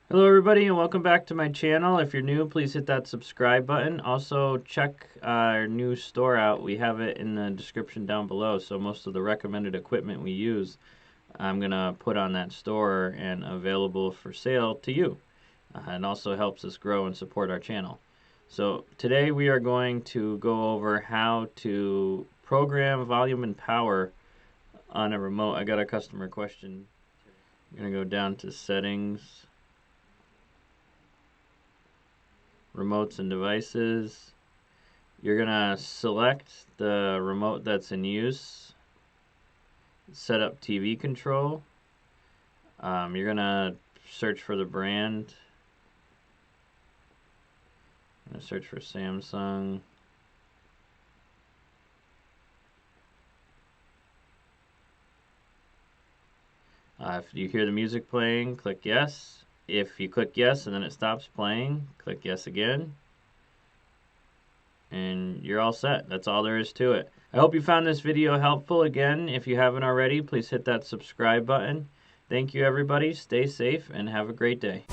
Hello everybody and welcome back to my channel. If you're new, please hit that subscribe button. Also check our new store out. We have it in the description down below. So most of the recommended equipment we use, I'm going to put on that store and available for sale to you. And also helps us grow and support our channel. So today we are going to go over how to program volume and power on a remote. I got a customer question. I'm going to go down to settings, remotes and devices. You're gonna select the remote that's in use, set up TV control. You're gonna search for the brand. I'm gonna search for Samsung. If you hear the music playing, click yes. If you click yes and then it stops playing, click yes again. And you're all set. That's all there is to it. I hope you found this video helpful. Again, if you haven't already, please hit that subscribe button. Thank you everybody. Stay safe and have a great day.